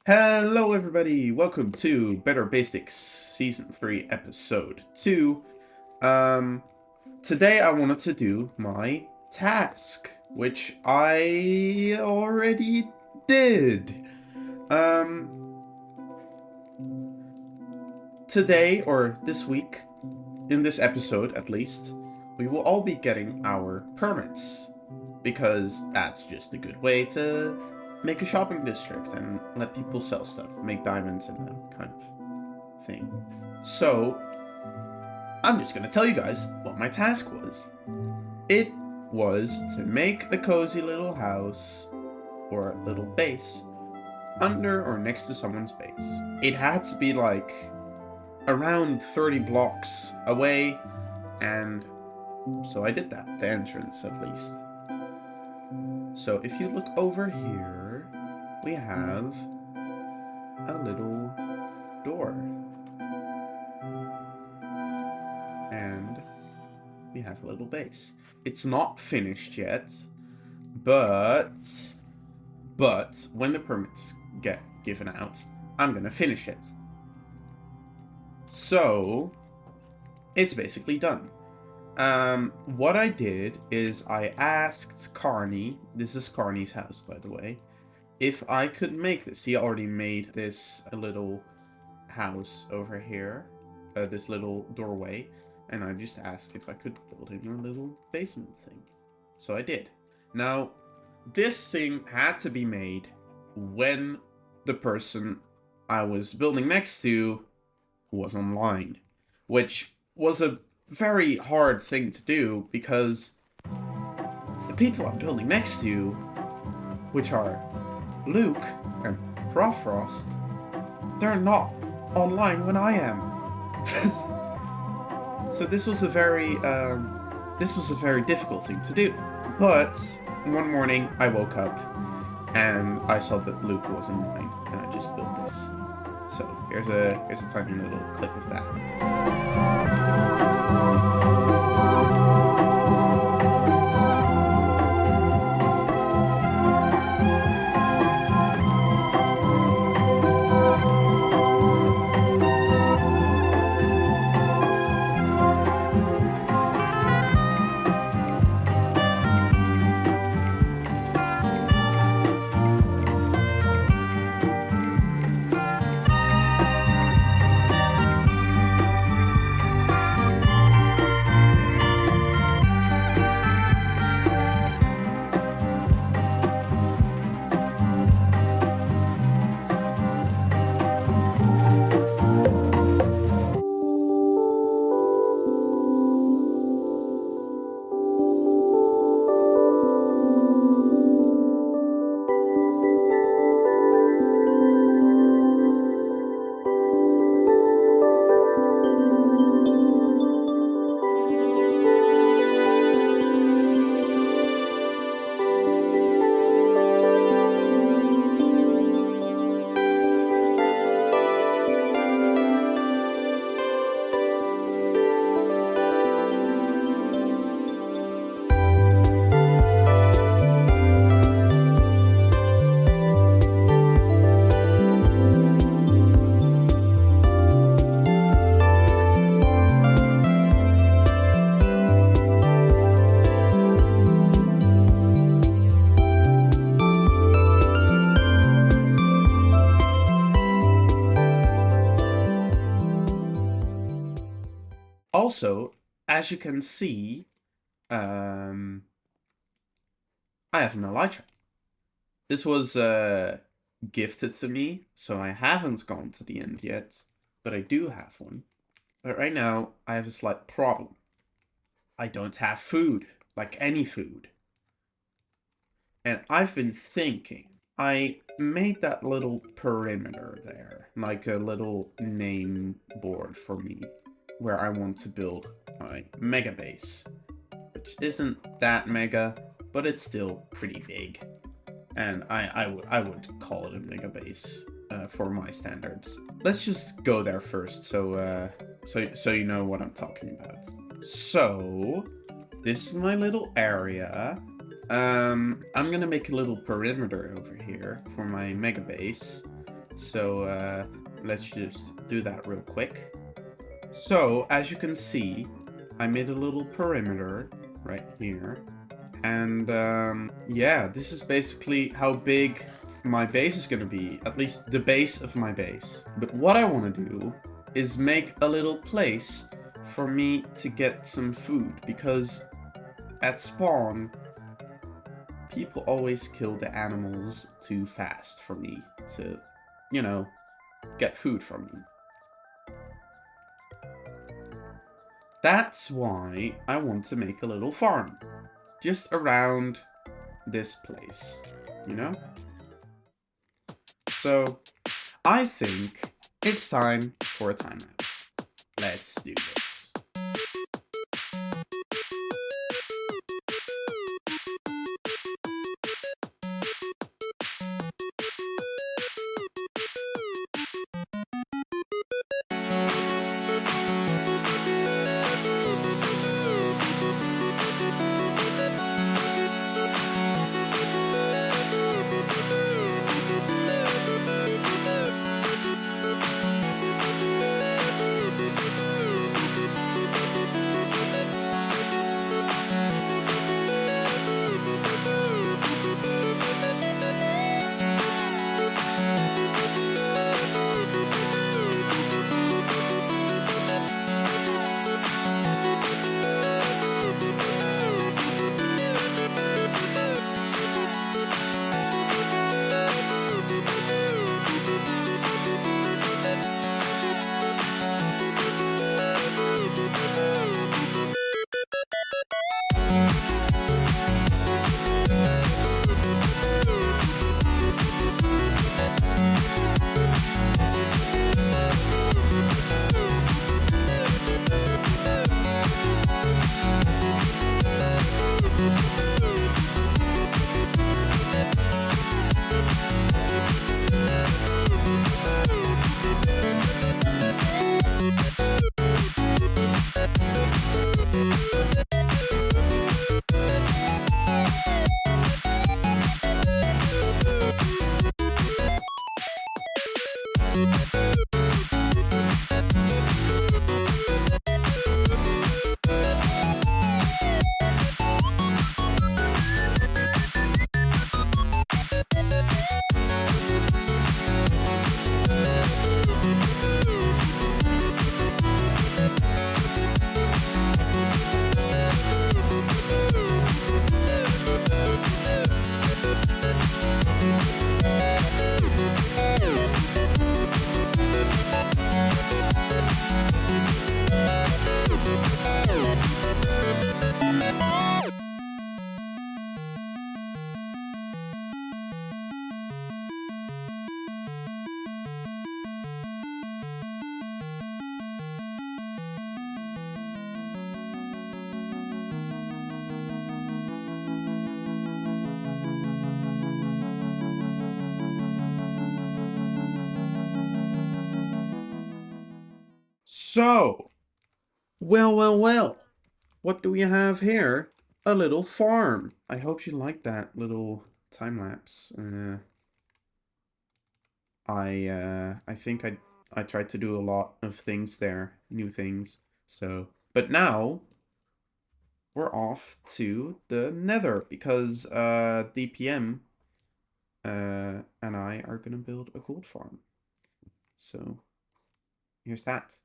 Hello everybody, welcome to Better Basics Season 3 Episode 2. Today I wanted to do my task, which I already did. Today, or this week, in this episode at least, we will all be getting our permits, because that's just a good way to make a shopping district and let people sell stuff, make diamonds and that kind of thing. So, I'm just gonna tell you guys what my task was. It was to make a cozy little house, or a little base, under or next to someone's base. It had to be like around 30 blocks away, and so I did that, the entrance at least. So if you look over here, we have a little door. And we have a little base. It's not finished yet, but when the permits get given out, I'm gonna finish it. So, it's basically done. What I did is I asked Carny, this is Carny's house by the way, if I could make this. He already made this little house over here, this little doorway, and I just asked if I could build him a little basement thing. So I did. Now, this thing had to be made when the person I was building next to was online, which was a very hard thing to do because the people I'm building next to, which are Luke and Prof.Frost, they're not online when I am. So this was a very difficult thing to do. But one morning I woke up and I saw that Luke was online, and I just built this. So here's a tiny little clip of that. Also, as you can see, I have an elytra. This was gifted to me, so I haven't gone to the end yet, but I do have one. But right now, I have a slight problem. I don't have food, like any food. And I've been thinking, I made that little perimeter there, like a little name board for me, where I want to build my mega base, which isn't that mega, but it's still pretty big. And I would call it a mega base for my standards. Let's just go there first, so you know what I'm talking about. So this is my little area. I'm gonna make a little perimeter over here for my mega base, So let's just do that real quick. So as you can see, I made a little perimeter right here. And yeah, this is basically how big my base is going to be, at least the base of my base. But what I want to do is make a little place for me to get some food, because at spawn, people always kill the animals too fast for me to, you know, get food from them. That's why I want to make a little farm just around this place, you know? So I think it's time for a time lapse. Let's do this. So, well, what do we have here? A little farm. I hope you like that little time lapse. I think I tried to do a lot of things there, new things. So, but now we're off to the Nether because DPM and I are gonna build a gold farm. So, here's that.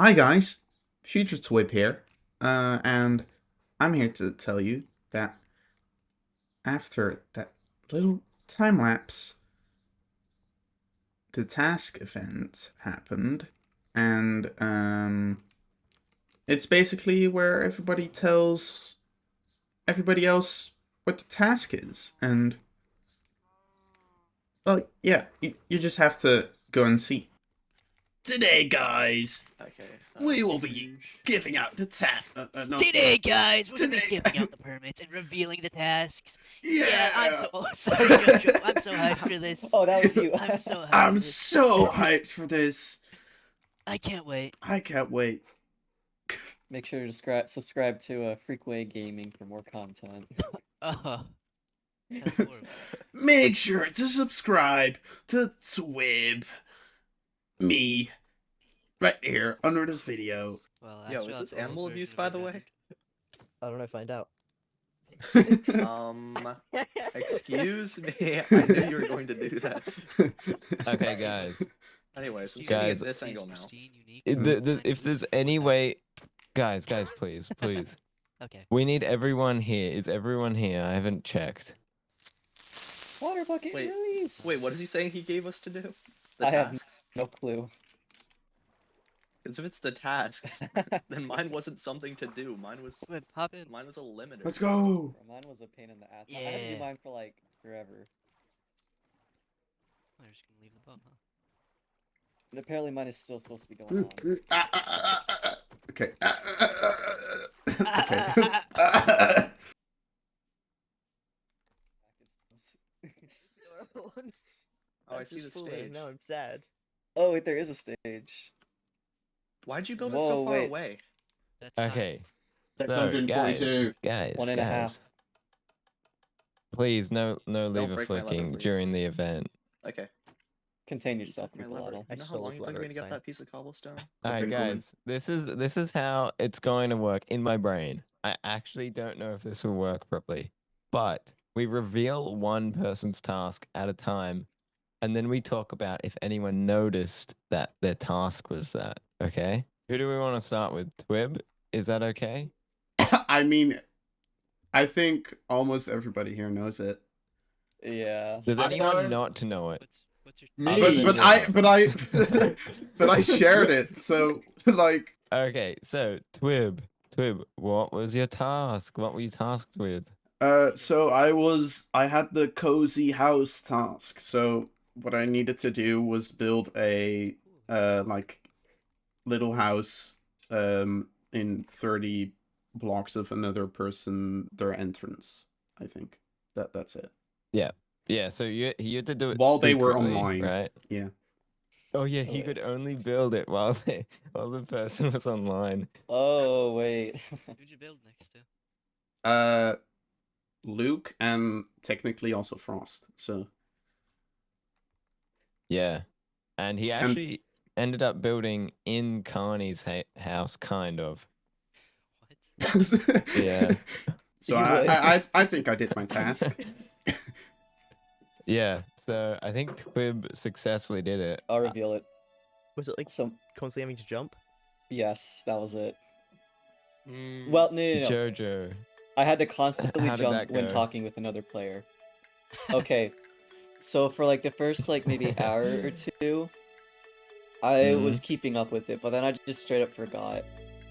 Hi guys, Future Twbb here, and I'm here to tell you that after that little time lapse, the task event happened, and it's basically where everybody tells everybody else what the task is, and well, yeah, you just have to go and see. Today, guys, we will be giving out the Today, guys, we're gonna be giving out the permits and revealing the tasks. Yeah, I'm so sorry, JoJo. I'm so hyped for this. Oh, that was you. I'm so hyped. I'm so hyped for this. I can't wait. I can't wait. Make sure to subscribe to Freakway Gaming for more content. That's horrible. Make sure to subscribe to Twbb. Me. Right here, under this video. Well, Yo, is this animal abuse, by the way? I don't know, find out. Excuse me. I knew you were going to do that. Okay, guys. Anyways, I'm Guys, at this angle now. If there's any way, guys, please. Okay. We need everyone here. Is everyone here? I haven't checked. Water bucket Wait, release! Wait, what is he saying he gave us to do? I have no clue. Because if it's the tasks, then mine wasn't something to do. Mine was Come on, hop in. Mine was a limiter. Let's go. Mine was a pain in the ass. I had to do Yeah. mine for like forever. Oh, you're just gonna leave the boat, huh? And apparently mine is still supposed to be going on. Okay. Oh, I see the stage. Now I'm sad. Oh wait, there is a stage. Why'd you build it Whoa, so far wait. away? That's time. Okay. So, 642. guys, 1.5. please, no lever break my lever, flicking please. during the event. Okay. Contain yourself, My lever. Creepalotl. I You know how stole long this it took lever, me to it's get fine. that piece of cobblestone? Alright, pretty cool. guys, this is how it's going to work in my brain. I actually don't know if this will work properly, but we reveal one person's task at a time, and then we talk about if anyone noticed that their task was that. Okay? Who do we want to start with? Twbb? Is that okay? I mean, I think almost everybody here knows it. Yeah. Does I anyone know. not to know it? What's your Me. But I shared it. So like, Okay, so Twbb, what was your task? What were you tasked with? so I had the cozy house task. So what I needed to do was build a like little house in 30 blocks of another person, their entrance. I think that's it. Yeah, so you had to do it While they were secretly, online. right? Yeah. Oh yeah, he Wait. could only build it while the person was online. Oh wait. Who'd you build next to? Luke and technically also Frost. So Yeah, and he actually ended up building in Carny's house, kind of. What? Yeah. So I think I did my task. Yeah, so I think Twbb successfully did it. I'll reveal it. Was it like So constantly having to jump? yes, that was it. Mm, Well, no. JoJo. I had to constantly How did jump that when go? talking with another player. Okay, so for like the first like maybe hour or two, I was keeping up with it, but then I just straight up forgot.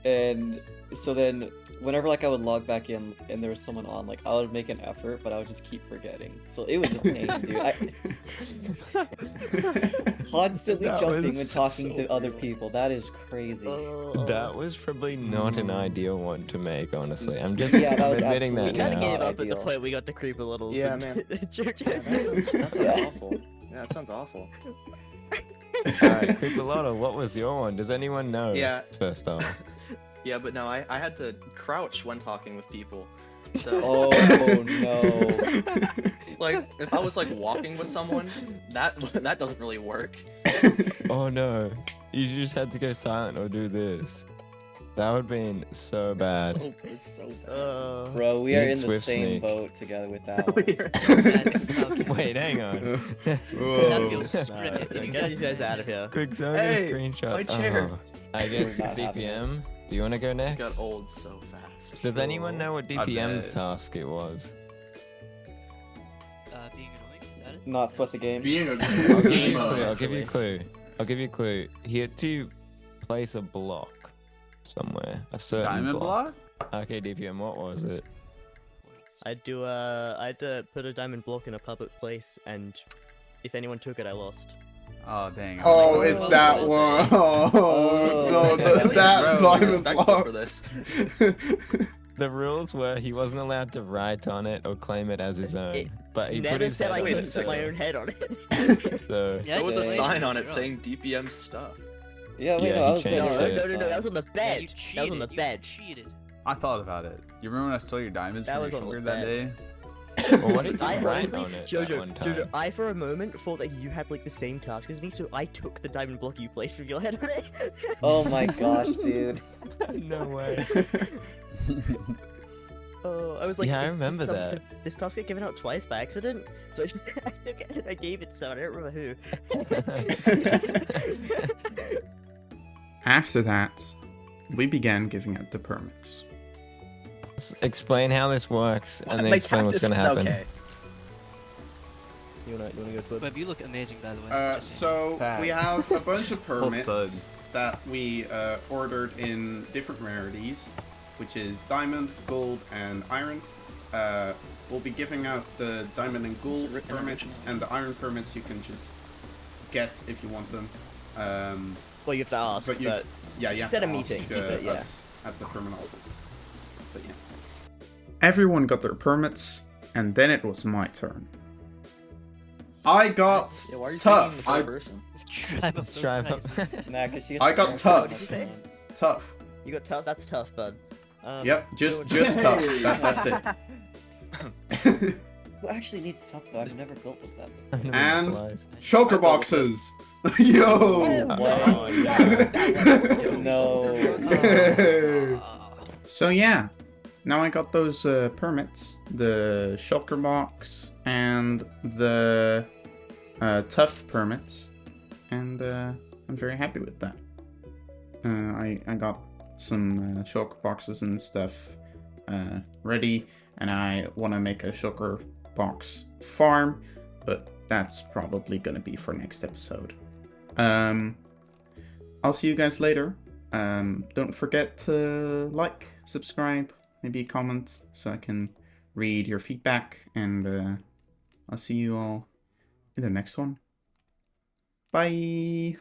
And so then whenever like I would log back in and there was someone on, like I would make an effort, but I would just keep forgetting. So it was a pain, dude. I constantly That jumping was when talking so to other real. people. That is crazy. That was probably not an ideal one to make, honestly. I'm just Yeah, that was admitting absolutely We that kind of now. gave not up at the ideal. point we got to Creepalotl. Yeah, man. that sounds Yeah. awful. Yeah, that sounds awful. Alright, Creepalotl, what was your one? Does anyone know? Yeah. First off. Yeah, but no, I had to crouch when talking with people. So, Oh no. like, if I was like walking with someone, that doesn't really work. Oh no. You just had to go silent or do this. That would have been so bad. It's so bad. Bro, we You are need in the Swift same Sneak. boat together with that one. That's, okay. Wait, hang on. That Whoa. feels No, scripted. Did you get guys these guys out of here. Quick, so get a Hey, screenshot. my chair. I guess We're not having DPM. Do you want to go It next? got old so fast. Does anyone know what DPM's bet. task it was? Being annoying, is that it? Not sweat the game. Being a I'll give you a gamer. clue. I'll give you a clue. I'll give you a clue. He had to place a block somewhere. A certain Diamond block? Okay, DPM, what was it? I had to put a diamond block in a public place, and if anyone took it, I lost. Oh dang. Oh, like, it's oh, that so one. sad. Oh, no, Bro, that Bro, diamond respect you block. for this. The rules were he wasn't allowed to write on it or claim it as his own. It But he put Never his said head I on Wait a couldn't put my second. own head on it. it. So Yeah, There was a Okay. sign on it Wrong. saying DPM stuff. Yeah, wait, Yeah, no, I he was changed saying No, it. it no, was no, a that was sign. on the Yeah, bed. you cheated. That was on the you bed. cheated. I thought about it. You remember when I stole your diamonds That from was your on the shoulder that bed. day? Well, what did you I write honestly, on it that Jojo, one Jojo, time? I for a moment thought that you had like the same task as me, so I took the diamond block you placed with your head on it. Oh my gosh, dude. No way. Oh, I was like, Yeah, I "Is- did remember some- that. did this task get given out twice by accident? So I just I took it and I gave it to someone. I don't remember who. After that, we began giving out the permits. Explain how this works, and then My explain what's cactus- gonna happen. Okay. You wanna go to it? Web, you look amazing, by the way. Just saying. So we Facts. have a bunch of Well said. permits that we ordered in different rarities, which is diamond, gold, and iron. We'll be giving out the diamond and gold written permits, and the iron permits you can just get if you want them. Well, you have to ask, But but, you, yeah, you have set to a meeting, ask, but yeah. us at the permit office. But yeah, everyone got their permits, and then it was my turn. I got Yeah, why are you tough. taking the first person? Let's drive up those Strive up. prices. Nah, cause she I got tough. What'd you say? Tough. You got tough. That's tough, bud. Yep, just Jojo. tough. That's it. Who actually needs stuff though? I've never built with that. I know And- it applies. Shulker boxes. Yo. No. So yeah, now I got those permits, the shulker box and the tough permits, and I'm very happy with that. I got some shulker boxes and stuff ready, and I want to make a shulker box farm, but that's probably gonna be for next episode. I'll see you guys later. Don't forget to like, subscribe, maybe comment so I can read your feedback, and I'll see you all in the next one. Bye!